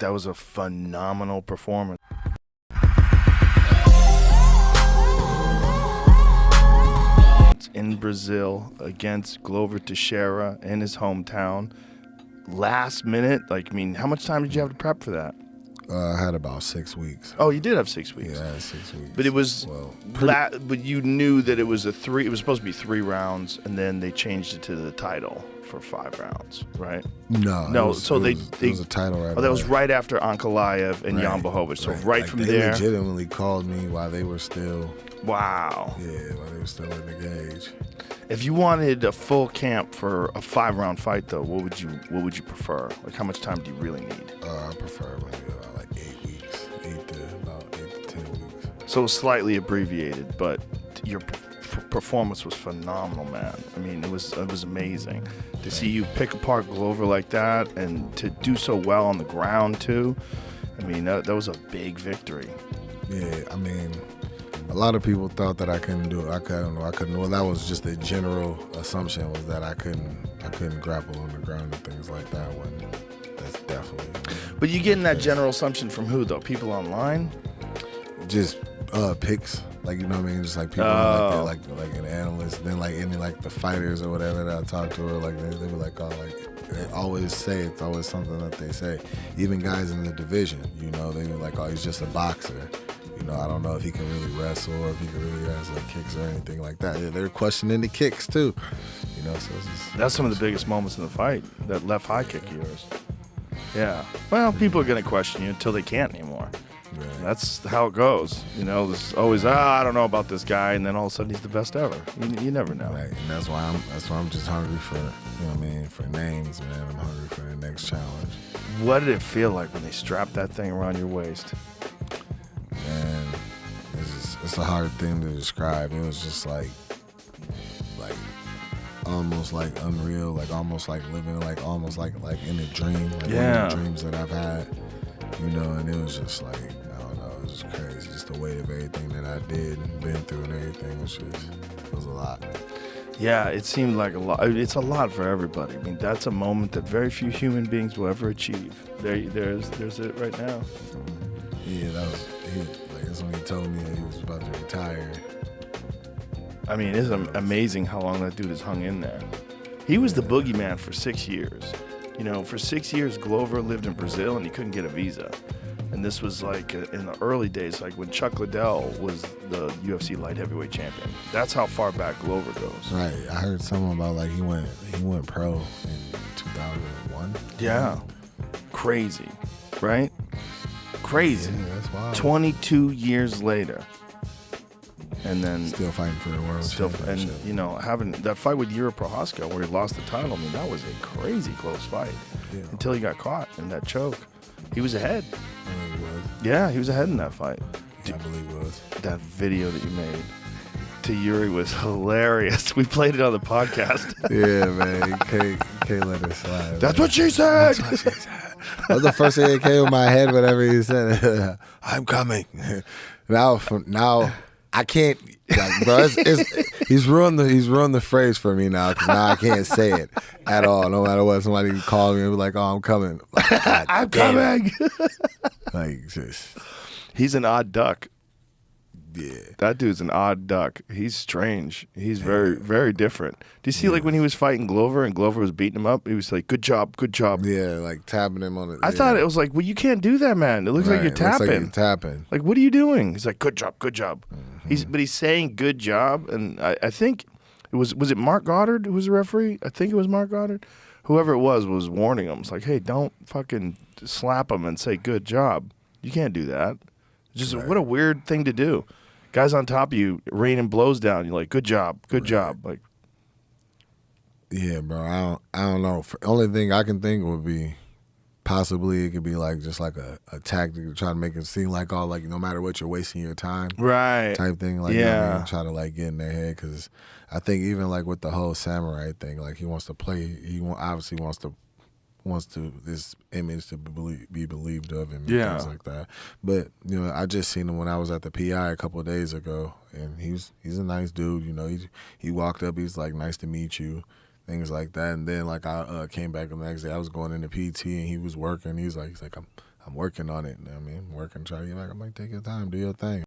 that was a phenomenal performance. In Brazil against Glover Teixeira in his hometown. Last minute, like, I mean, how much time did you have to prep for that? I had about 6 weeks. Oh, you did have 6 weeks. Yeah, I had 6 weeks. But it was, but you knew that it was it was supposed to be 3 rounds, and then they changed it to the title for 5 rounds, right? No. No, it was a title right away. That was right after Ankalaev and Jan Blachowicz. So right like from they there. They legitimately called me while they were still. Wow. Yeah, while they were still in the gauge. If you wanted a full camp for a 5-round fight, though, what would you prefer? Like, how much time do you really need? I prefer maybe like 8 weeks, 8 to 10 weeks. So slightly abbreviated, but your performance was phenomenal, man. I mean, it was amazing to see you pick apart Glover like that, and to do so well on the ground too. I mean, that was a big victory. Yeah, I mean, a lot of people thought that I couldn't do it. I couldn't. Well, that was just a general assumption, was that I couldn't grapple on the ground and things like that. When that's definitely. But you getting that general assumption from who though? People online? Just picks, like, you know what I mean? Just like people like an analyst, then like any like the fighters or whatever that I talk to, or like they were like, oh, like they always say, it's always something that they say. Even guys in the division, you know, they were like, oh, he's just a boxer. You know, I don't know if he can really wrestle or if he can really wrestle kicks or anything like that. Yeah, they're questioning the kicks too. You know, so that's some of the biggest moments in the fight. That left high kick of yours. Yeah. Well, people are gonna question you until they can't anymore. Right. That's how it goes. You know, there's always, I don't know about this guy, and then all of a sudden he's the best ever. You never know. Right, and that's why I'm just hungry for, you know what I mean, for names, man. I'm hungry for the next challenge. What did it feel like when they strapped that thing around your waist? Man, it's a hard thing to describe. It was just like almost like unreal, like almost like living almost like in a dream, like one of the dreams that I've had, you know. And it was just like, I don't know, it was just crazy, just the weight of everything that I did and been through and everything. It was a lot. Yeah, it seemed like a lot. It's a lot for everybody. I mean, that's a moment that very few human beings will ever achieve. There's it right now. Yeah, that's when he told me that he was about to retire. I mean, it's amazing how long that dude has hung in there. He was the boogeyman for 6 years. You know, for 6 years, Glover lived in Brazil and he couldn't get a visa. And this was like in the early days, like when Chuck Liddell was the UFC light heavyweight champion. That's how far back Glover goes. Right. I heard something about like he went pro in 2001. Yeah. Crazy, right? Crazy. Yeah, that's wild. 22 years later. And then still fighting for the world championship. And, you know, having that fight with Yuri Prohaska where he lost the title, I mean, that was a crazy close fight until he got caught in that choke. He was ahead. I think he was. Yeah, he was ahead in that fight. Yeah, I believe he was. That video that you made to Yuri was hilarious. We played it on the podcast. Yeah, man. You can't let it slide. That's what she said. That's what she said. That was the first thing that came in my head whenever he said, I'm coming. Now, I can't, like, bro. He's ruined the phrase for me now, because now I can't say it at all. No matter what, somebody call me and be like, "Oh, I'm coming." Like, I'm coming. Like, just he's an odd duck. Yeah, that dude's an odd duck. He's strange. He's very, very different. Do you see like when he was fighting Glover and Glover was beating him up? He was like, "Good job, good job." Yeah, like tapping him on it. I thought it was like, well, you can't do that, man. It looks like you're tapping. Looks like you're tapping. Like, what are you doing? He's like, "Good job, good job." Mm-hmm. But he's saying "good job," and I think it was it Mark Goddard who was the referee? I think it was Mark Goddard. Whoever it was warning him. It's like, hey, don't fucking slap him and say "good job." You can't do that. Just what a weird thing to do. Guys on top of you, raining blows down. You're like, good job, good job. Like, yeah, bro. I don't know. Only thing I can think would be possibly it could be like just like a tactic to try to make it seem like all like no matter what, you're wasting your time, right? Type thing. Like, you know what I mean? Try to like get in their head, because I think even like with the whole samurai thing, like he wants to play. He obviously wants to this image to be believed of and things like that. But you know, I just seen him when I was at the PI a couple of days ago, and he's a nice dude. You know, he walked up, he's like, "Nice to meet you." things like that. And then like I came back the next day. I was going into PT and he was working. He's like I'm working on it. You know what I mean, working, trying to get back. I'm like, take your time, do your thing.